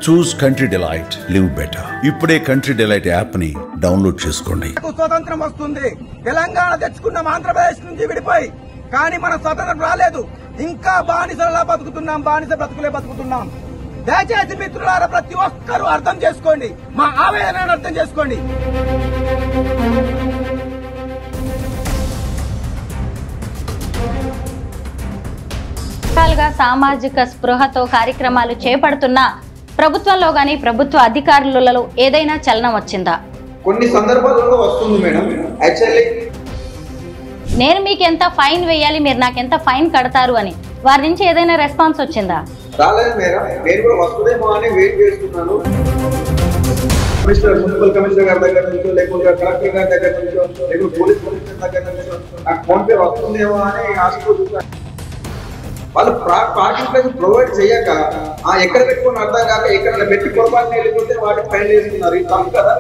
చూస్ country delight, live better. ఇప్పుడే country delight app ని download చేసుకోండి. స్వతంత్రం వస్తుంది. తెలంగాణ తెచ్చుకున్నాం ఆంధ్రప్రదేశ్ నుంచి విడిపోయి, కానీ మన స్వతంత్రం రాలేదు. ఇంకా బానిసలా బతుకుతున్నాం, బానిస బ్రతుకులే బతుకుతున్నాం. దయచేసి మిత్రులారా ప్రతి ఒక్కరూ అర్థం చేసుకోండి, మా ఆవేదనను అర్థం చేసుకోండి. సామాజిక స్పృహతో కార్యక్రమాలు చేపడుతున్న ప్రభుత్వంలో గానీ ప్రభుత్వ అధికారులలో ఏదైనా చలనం వచ్చిందా? కొన్ని సందర్భాలలో వస్తుంది మేడం. యాక్చువల్లీ నేను మీకు ఎంత ఫైన్ వేయాలి, మీరు నాకు ఎంత ఫైన్ కడతారు అని వారి నుంచి ఏదైనా రెస్పాన్స్ వచ్చిందా? రాలేదు మేడం. నేను కూడా వస్తుందేమో అని వెయిట్ చేస్తున్నాను. మున్సిపల్ కమిషనర్ గారి దగ్గర నుంచో, లేకపోతే కలెక్టర్ గారి దగ్గర నుంచో, లేకపోతే పోలీస్ కమిషనర్ దగ్గర నుంచో నాకు ఫోన్ పే వస్తుందేమో అని ఆశపోతున్నాను. వాళ్ళు పార్కింగ్ ప్లేస్ ప్రొవైడ్ చేయక ఎక్కడ పెట్టుకుని అర్థం కాక ఎక్కడ పెట్టి పొరపాటు వెళ్ళిపోతే వాటికి ఫైన్ వేస్తున్నారు. ఇది తప్పు కదా.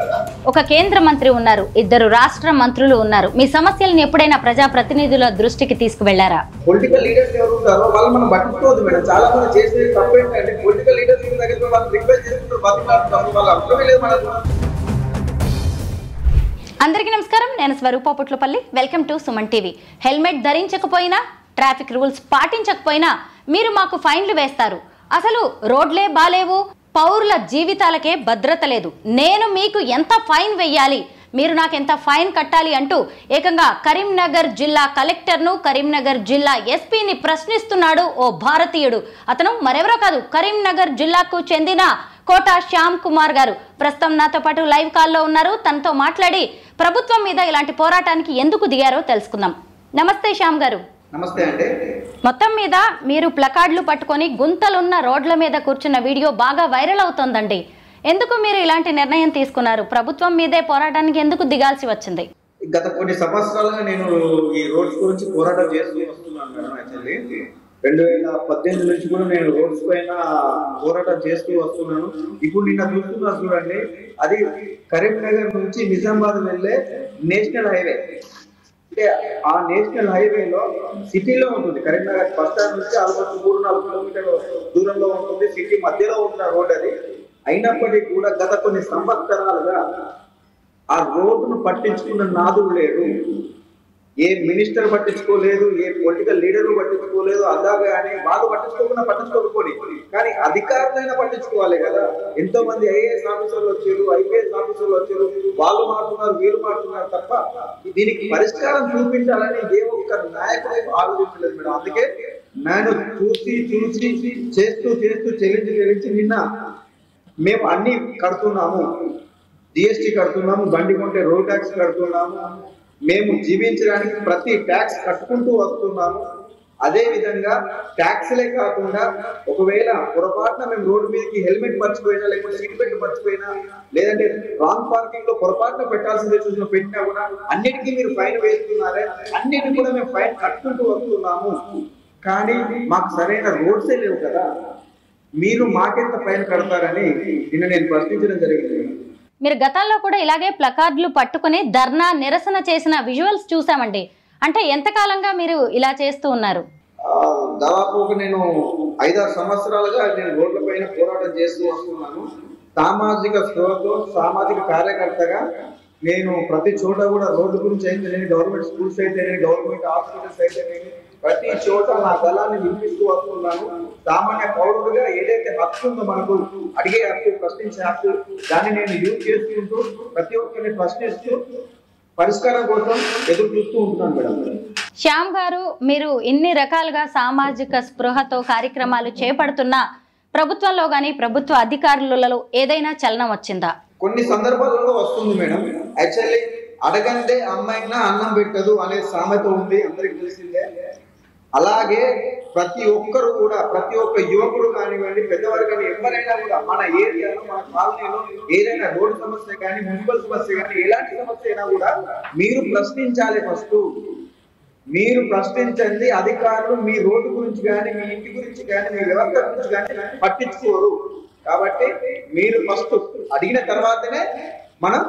ఒక కేంద్ర మంత్రి ఉన్నారు, 2 రాష్ట్ర మంత్రులు ఉన్నారు. మీ సమస్యలను ఎప్పుడైనా ప్రజా ప్రతినిధుల దృష్టికి తీసుకువెళ్లారా? పొలిటికల్ లీడర్స్ ఎవరు ఉంటారో వాళ్ళు మనం పట్టుకోవద్దు మేడం. చాలా మంది చేసే తప్పు ఏంటంటే పొలిటికల్ లీడర్స్ దగ్గర వాళ్ళు రిక్వెస్ట్ చేస్తుంటారు, బతిమాడుతున్నారు. వాళ్ళు అర్థమే లేదు మనకు. అందరికీ నమస్కారం, నేను Swaroopa Putlapalli. Welcome to Suman TV. Helmet ధరించకపోయినా, ట్రాఫిక్ రూల్స్ పాటించకపోయినా మీరు మాకు ఫైన్లు వేస్తారు. అసలు రోడ్లే బాలేవు, పౌరుల జీవితాలకే భద్రత లేదు. నేను మీకు ఎంత ఫైన్ వెయ్యాలి, మీరు నాకు ఎంత ఫైన్ కట్టాలి అంటూ ఏకంగా కరీంనగర్ జిల్లా కలెక్టర్ను, కరీంనగర్ జిల్లా ఎస్పీని ప్రశ్నిస్తున్నాడు ఓ భారతీయుడు. అతను మరెవరో కాదు, కరీంనగర్ జిల్లాకు చెందిన కోట శ్యామ్ కుమార్ గారు. ప్రస్తుతం నాతో పాటు లైవ్ కాల్లో ఉన్నారు. తనతో మాట్లాడి ప్రభుత్వం మీద ఇలాంటి పోరాటానికి ఎందుకు దిగారో తెలుసుకుందాం. నమస్తే శ్యామ్ గారు. నమస్తే అండి. మొత్తం మీద మీరు ప్లకార్డులు పట్టుకొని గుంతలున్న రోడ్ల మీద కూర్చున్న వీడియో బాగా వైరల్ అవుతోందండి. ఎందుకు మీరు ఇలాంటి నిర్ణయం తీసుకున్నారు? ప్రభుత్వం మీదే పోరాటానికి ఎందుకు దిగాల్సి వచ్చింది? గత కొన్ని సంవత్సరాలుగా నేను ఈ రోడ్స్ గురించి పోరాటం చేస్తూ వస్తున్నాను మేడం. యాక్చువల్లీ 2018 నుంచి కూడా నేను రోడ్స్ పైన పోరాటం చేస్తూ వస్తున్నాను. ఇప్పుడు నిన్న చూస్తున్నా చూడండి, అది కరీంనగర్ నుంచి నిజామాబాద్ వెళ్ళే నేషనల్ హైవే. అంటే ఆ నేషనల్ హైవేలో సిటీలో ఉంటుంది. కరీంనగర్ బస్ స్టాండ్ నుంచి ఆల్మోస్ట్ 3-4 కిలోమీటర్ల దూరంలో ఉంటుంది. సిటీ మధ్యలో ఉన్న రోడ్ అది. అయినప్పటికీ కూడా గత కొన్ని సంవత్సరాలుగా ఆ రోడ్డును పట్టించుకున్న నాదులు లేడు. ఏ మినిస్టర్ పట్టించుకోలేదు, ఏ పొలిటికల్ లీడర్ పట్టించుకోలేదు. అలాగానే వాళ్ళు పట్టించుకోకపోని కానీ అధికారులైనా పట్టించుకోవాలి కదా. ఎంతో మంది ఐఏఎస్ ఆఫీసర్లు వచ్చారు, ఐపీఎస్ ఆఫీసర్లు వచ్చారు, వాళ్ళు మారుతున్నారు, వీళ్ళు మారుతున్నారు తప్ప దీనికి పరిష్కారం చూపించాలని ఏ ఒక్క నాయకుడు ఆలోచించలేదు మేడం. అందుకే నేను చూసి చేస్తూ చెల్లించి నిన్న మేము అన్ని కడుతున్నాము, జిఎస్టీ కడుతున్నాము, బండి కొంటే రోడ్ ట్యాక్స్ కడుతున్నాము, మేము జీవించడానికి ప్రతి ట్యాక్స్ కట్టుకుంటూ వస్తున్నాము. అదే విధంగా ట్యాక్స్లే కాకుండా ఒకవేళ పొరపాటున మేము రోడ్డు మీదకి హెల్మెట్ మర్చిపోయినా, లేకపోతే సీట్ బెల్ట్ మర్చిపోయినా, లేదంటే రాంగ్ పార్కింగ్ లో పొరపాటున పెట్టాల్సిందే చూసిన పెట్టినా కూడా అన్నిటికీ మీరు ఫైన్ వేస్తున్నారే, అన్నిటికీ కూడా మేము ఫైన్ కట్టుకుంటూ వస్తున్నాము. కానీ మాకు సరైన రోడ్సే లేవు కదా, మీరు మాకెంత ఫైన్ కడతారని నిన్న నేను ప్రశ్నించడం జరిగింది. మీరు గతంలో కూడా ఇలాగే ప్లకార్డులు పట్టుకుని ధర్నా నిరసన చేసిన విజువల్స్ చూసామండి. అంటే ఎంతకాలంగా మీరు ఇలా చేస్తూ ఉన్నారు? దాదాపు నేను 5-6 సంవత్సరాలుగా నేను రోడ్ల పైన పోరాటం చేస్తూ వస్తున్నాను. సామాజిక స్పృహతో, సామాజిక కార్యకర్తగా నేను ప్రతి చోట కూడా రోడ్డు గురించి అయితే నేను గవర్నమెంట్ స్కూల్స్ అయితే నేను గవర్నమెంట్ హాస్పిటల్స్ అయితే నేను ప్రతి చోట నా గలాన్ని వినిపిస్తూ వస్తున్నాను. సామాన్య పౌరుడుగా ఏదైతే హక్కు ఉందో మనకు, అడిగే హక్కు, ప్రశ్నించే హక్కు, దాన్ని నేను యూజ్ చేసుకుంటూ ప్రతి ఒక్కరిని ప్రశ్నిస్తూ పరిష్కారం కోసం ఎదురు చూస్తూ ఉంటున్నాను మేడం. శ్యామ్ గారు, మీరు ఇన్ని రకాలుగా సామాజిక స్పృహతో కార్యక్రమాలు చేపడుతున్న ప్రభుత్వంలో గానీ ప్రభుత్వ అధికారులలో ఏదైనా చలనం వచ్చిందా? కొన్ని సందర్భాలలో వస్తుంది మేడం. యాక్చువల్లీ అడగంటే అమ్మాయినా అన్నం పెట్టదు అనే సామెత ఉంది, అందరికి తెలిసిందే. అలాగే ప్రతి ఒక్కరు కూడా, ప్రతి ఒక్క యువకుడు కానివ్వండి, పెద్దవారు కానీ ఎవరైనా కూడా మన ఏరియాలో, మన కాలనీలో ఏదైనా రోడ్డు సమస్య కానీ, మున్సిపల్ సమస్య కానీ, ఎలాంటి సమస్య అయినా కూడా మీరు ప్రశ్నించాలి. ఫస్ట్ మీరు ప్రశ్నించండి. అధికారులు మీ రోడ్డు గురించి కానీ, మీ ఇంటి గురించి కానీ, మీ వ్యవస్థ గురించి కానీ పట్టించుకోరు. కాబట్టి మీరు ఫస్ట్ అడిగిన తర్వాతనే మనం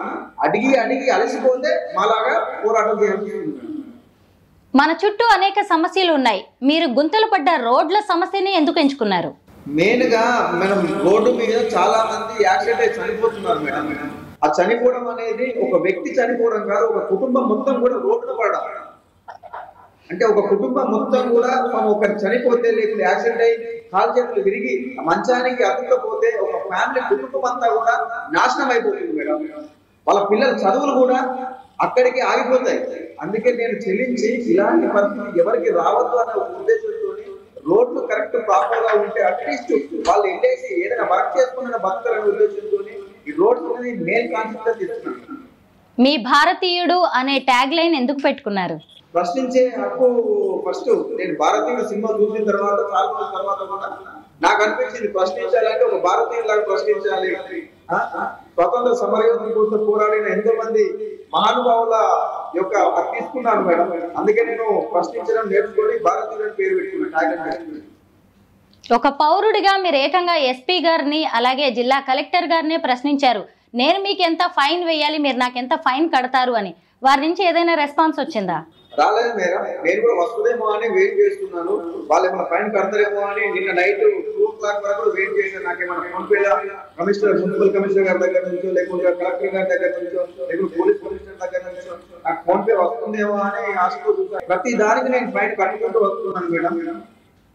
అడిగి అలసిపోతే మాలాగా పోరాటం చేయాల్సి ఉంటుంది. మన చుట్టూ అనేక సమస్యలు ఉన్నాయి, మీరు గుంతలు పడ్డ రోడ్ల సమస్యని ఎందుకు ఎంచుకున్నారు? మెయిన్ గా మేడం రోడ్డు మీద చాలా మంది యాక్సిడెంట్ అయి చనిపోతున్నారు మేడం. ఆ చనిపోవడం అనేది ఒక వ్యక్తి చనిపోవడం కాదు, ఒక కుటుంబం మొత్తం కూడా రోడ్డున పడడం. అంటే ఒక కుటుంబం మొత్తం కూడా మనం ఒకరు చనిపోతే లేకపోతే యాక్సిడెంట్ అయ్యి కాలు చేతులు విరిగి మంచానికి అతుక్కపోతే ఒక ఫ్యామిలీ కుటుంబం అంతా కూడా నాశనం అయిపోతుంది మేడం. వాళ్ళ పిల్లల చదువులు కూడా అక్కడికి ఆగిపోతాయి. అందుకే నేను చెల్లించి ఇలాంటి పరిస్థితి ఎవరికి రావద్దు అనే ఉద్దేశంతో రోడ్లు కరెక్ట్ ప్రాపర్ గా ఉంటే అట్లీస్ట్ వాళ్ళు వెళ్ళేసి ఏదైనా వర్క్ చేసుకున్న బతకాలనే ఉద్దేశంతో ఈ రోడ్స్ అనేది మెయిన్ కాన్సెప్ట్ తీసుకున్నాను. మీ భారతీయుడు అనే ట్యాగ్ లైన్ ఎందుకు పెట్టుకున్నారు? ప్రశ్నించే హక్కు ఫస్ట్ నేను భారతీయుడు సినిమా చూసిన తర్వాత చాలా రోజుల తర్వాత కూడా నాకు అనిపించింది ప్రశ్నించాలంటే ఒక భారతీయులాగా ప్రశ్నించాలి. స్వతంత్ర సమరయోధుల కోసం పోరాడిన ఎంతో మంది మహానుభావుల యొక్క తీసుకున్నాను మేడం. అందుకే నేను ప్రశ్నించడం నేర్చుకొని భారతీయుడు పేరు పెట్టుకున్నాను. ఒక పౌరుడిగా మీరు ఏకంగా ఎస్పీ గారిని అలాగే జిల్లా కలెక్టర్ గారిని ప్రశ్నించారు, నేను మీకు ఎంత ఫైన్ వేయాలి, మీరు నాకు ఎంత ఫైన్ కడతారు అని. వారి నుంచి ఏదైనా రెస్పాన్స్ వచ్చిందా? రాలేదు మేడం. నేను కూడా వస్తుందేమో అని వెయిట్ చేస్తున్నాను. వాళ్ళు ఏమైనా ఫైన్ కడతారేమో అని నిన్న నైట్ 2 o'clock వరకు వెయిట్ చేశాను. నాకేమైనా phone pay commissioner municipal commissioner గారి దగ్గర నుంచో లేకుంటే కలెక్టర్ గారి దగ్గర నుంచో లేకుంటే పోలీస్ కమిషనర్ దగ్గర నుంచో నాకు ఫోన్ పే వస్తుందేమో అని ఆశతో చూసాను. ప్రతి దానికి నేను ఫైన్ కట్టుకుంటూ వస్తున్నాను మేడం.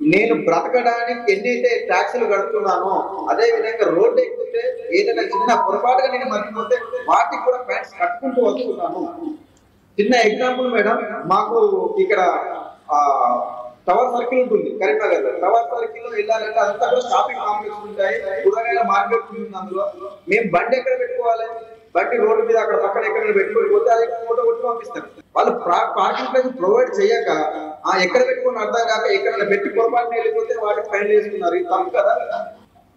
నేను బ్రతకడానికి ఎన్నైతే ట్యాక్సులు కడుతున్నానో అదే విధంగా రోడ్డు ఎక్కితే ఏదైనా చిన్న పొరపాటుగా నేను మర్చిపోతే వాటికి కూడా ఫైన్స్ కట్టుకుంటూ వస్తున్నాను. చిన్న ఎగ్జాంపుల్ మేడం, మాకు ఇక్కడ టవర్ సర్కిల్ ఉంటుంది కరీంనగర్ లో. టవర్ సర్కిల్ లో వెళ్ళాలంటే అంతా కూడా షాపింగ్ కాంప్లెక్స్ ఉంటాయి, కూరగాయల మార్కెట్ ఉంటుంది. అందులో మేము బండి ఎక్కడ పెట్టుకోవాలి? బండి రోడ్డు మీద అక్కడ పక్కన ఎక్కడ పెట్టుకోకపోతే అది ఫోటో కొట్టి పంపిస్తారు. వాళ్ళు పార్కింగ్ ప్లేస్ ప్రొవైడ్ చేయక ఎక్కడ పెట్టుకుని అర్థం కాక ఎక్కడ పెట్టి పొరపాటున వెళ్ళిపోతే వాటికి ఫైన్ వేస్తున్నారు. ఇది తప్పు కదా.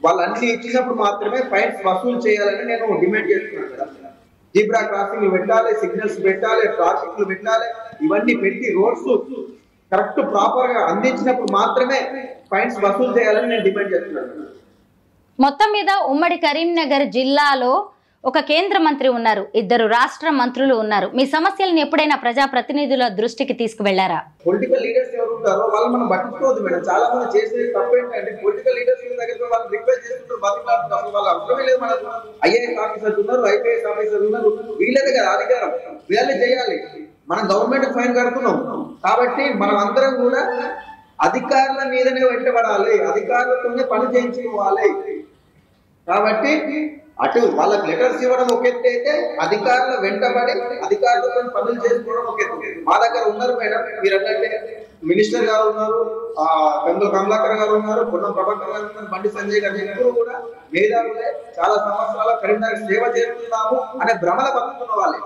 వాళ్ళు అన్ని ఇచ్చినప్పుడు మాత్రమే ఫైన్స్ వసూలు చేయాలని నేను డిమాండ్ చేస్తున్నాను కదా. జీబ్రా క్రాసింగ్ పెట్టాలి, సిగ్నల్స్ పెట్టాలి, ట్రాఫిక్ పెట్టాలి, ఇవన్నీ పెట్టి రోడ్స్ కరెక్ట్ ప్రాపర్ గా అందించినప్పుడు మాత్రమే ఫైన్స్ వసూలు చేయాలని నేను డిమాండ్ చేస్తున్నాను. మొత్తం మీద ఉమ్మడి కరీంనగర్ జిల్లాలో ఒక కేంద్ర మంత్రి ఉన్నారు, 2 రాష్ట్ర మంత్రులు ఉన్నారు. మీ సమస్యలను ఎప్పుడైనా ప్రజాప్రతినిధుల దృష్టికి తీసుకువెళ్లారా? పొలిటికల్ లీడర్స్ ఎవరు ఉంటారో వాళ్ళు మనం పట్టించుకోవద్దు మేడం. చాలా మంది చేసేది తప్పేంటంటే పొలిటికల్ లీడర్స్ దగ్గర వాళ్ళు రిక్వెస్ట్ చేస్తుంటారు, బతికిలాడుతున్నారు. అసలు వాళ్ళు అవసరమే లేదు. మనకు ఐఏఎస్ ఆఫీసర్స్ ఉన్నారు, ఐపీఎస్ ఆఫీసర్స్ ఉన్నారు, వీళ్ళదే కదా అధికారం, వీళ్ళే చేయాలి. మనం గవర్నమెంట్ ఫైన్ కడుతున్నాం కాబట్టి మనం అందరం కూడా అధికారుల మీదనే వెంటబడాలి, అధికారులతోనే పని చేయించుకోవాలి. కాబట్టి అటు వాళ్ళకి లెటర్స్ ఇవ్వడం ఒక ఎత్తు అయితే అధికారులు వెంటబడి అధికారులతో పనులు చేసుకోవడం ఒక ఎత్తు. మా దగ్గర ఉన్నారు మేడం, మీరు అన్నట్టే మినిస్టర్ గారు ఉన్నారు, గంగుల కమలాకర్ గారు ఉన్నారు, పొన్నం ప్రభాకర్ గారు ఉన్నారు, బండి సంజయ్ గారు, ఎప్పుడు కూడా మేధావులే. చాలా సంవత్సరాల కరీంనగర్ సేవ చేస్తున్నాము అనే భ్రమల బతుకుతున్న వాళ్ళే.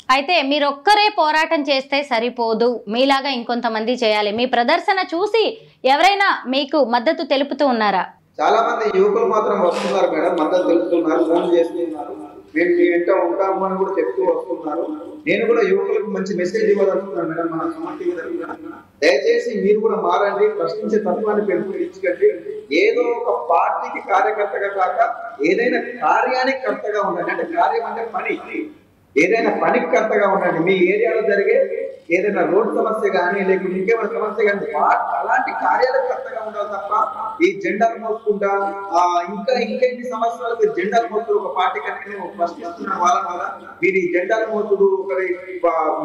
అయితే మీరు ఒక్కరే పోరాటం చేస్తే సరిపోదు, మీలాగా ఇంకొంతమంది చేయాలి. మీ ప్రదర్శన చూసి ఎవరైనా మీకు మద్దతు తెలుపుతూ ఉన్నారా? చాలా మంది యువకులు మాత్రం వస్తున్నారు మేడం, మద్దతు తెలుపుతున్నారు, ఫోన్ చేస్తున్నారు, మేము మీ వెంట ఉంటాము అని కూడా చెప్తూ వస్తున్నారు. నేను కూడా యువకులకు మంచి మెసేజ్ ఇవ్వదలుచుకున్నాను మేడం. మన సుమన్ దయచేసి మీరు కూడా మారండి, ప్రశ్నించే తత్వాన్ని పెంపొందించకండి. ఏదో ఒక పార్టీకి కార్యకర్తగా కాక ఏదైనా కార్యానికి కర్తగా ఉండండి. అంటే కార్యం అంటే పని, ఏదైనా పనికి కర్తగా ఉండండి. మీ ఏరియాలో జరిగే ఏదైనా రోడ్డు సమస్య కానీ లేకపోతే ఇంకేమైనా సమస్య కానీ అలాంటి కార్యాలకు కర్తగా ఉండాలి తప్ప ఈ జెండాలు మోసుకుంటా ఇంకా ఇంకెన్ని సంవత్సరాలు మీరు జెండాలు మోసుడు ఒక పార్టీ కంటే ప్రశ్నిస్తున్న వాళ్ళ వల్ల మీరు ఈ జెండాలు మోసుడు ఒకరి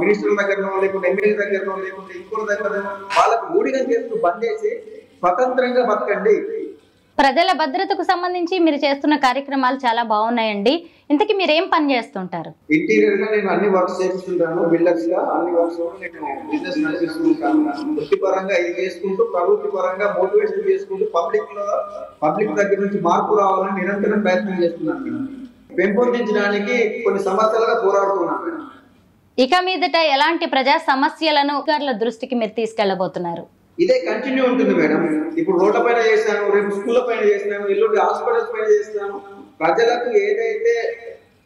మినిస్టర్ల దగ్గరనో లేకుంటే ఎమ్మెల్యే దగ్గరనో లేకుంటే ఇంకోటి దగ్గరనో వాళ్ళకు ఊడిగం చేస్తూ బంద్ చేసి స్వతంత్రంగా బతకండి. ప్రజల భద్రతకు సంబంధించి మీరు చేస్తున్న కార్యక్రమాలు చాలా బాగున్నాయండి. ఇంతకీ మీరు ఏం పని చేస్తుంటారు? ఇంటీరియర్ గా నేను అన్ని వర్క్స్ చేస్తుంటాను, బిల్డర్స్ గా అన్ని వర్క్స్ నేను బిజినెస్ నడిపిస్తుంటాను. వృత్తిపరంగా ఇది చేసుకుంటూ ప్రవృత్తి పరంగా మోటివేషన్ చేసుకుంటూ పబ్లిక్ దగ్గర నుంచి మార్పు రావాలని నిరంతరం ప్రయత్నం చేస్తున్నాను. పెంపొందించడానికి కొన్ని సమస్యలుగా పోరాడుతున్నాను. ఇక మీదట ఎలాంటి ప్రజా సమస్యలను అధికారుల దృష్టికి మీరు తీసుకెళ్లబోతున్నారు? ఇదే కంటిన్యూ ఉంటుంది మేడం. ఇప్పుడు రోడ్ల పైన చేస్తాను, రేపు స్కూళ్ళ పైన చేస్తాను, ఎల్లుండి హాస్పిటల్స్ పైన చేస్తాను. ప్రజలకు ఏదైతే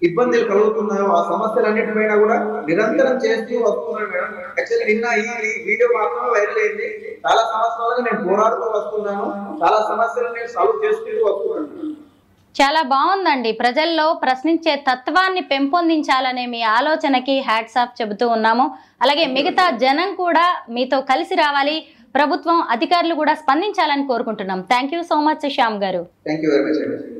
ఇబ్బందులు కలుగుతున్నాయో ఆ సమస్యలన్నిటిపైన కూడా నిరంతరం చేస్తూ వస్తున్నాను మేడం. యాక్చువల్లీ నిన్న ఈ వీడియో మాత్రమే వైరల్ అయింది. చాలా సంవత్సరాలుగా నేను పోరాడుతూ వస్తున్నాను, చాలా సమస్యలు నేను సాల్వ్ చేసుకుంటూ వస్తున్నాను. చాలా బాగుందండి. ప్రజల్లో ప్రశ్నించే తత్వాన్ని పెంపొందించాలనే మీ ఆలోచనకి హ్యాట్స్ ఆఫ్ చెబుతూ ఉన్నాము. అలాగే మిగతా జనం కూడా మీతో కలిసి రావాలి, ప్రభుత్వం అధికారులు కూడా స్పందించాలని కోరుకుంటున్నాం. Thank you so much Shyam గారు. Thank you very much.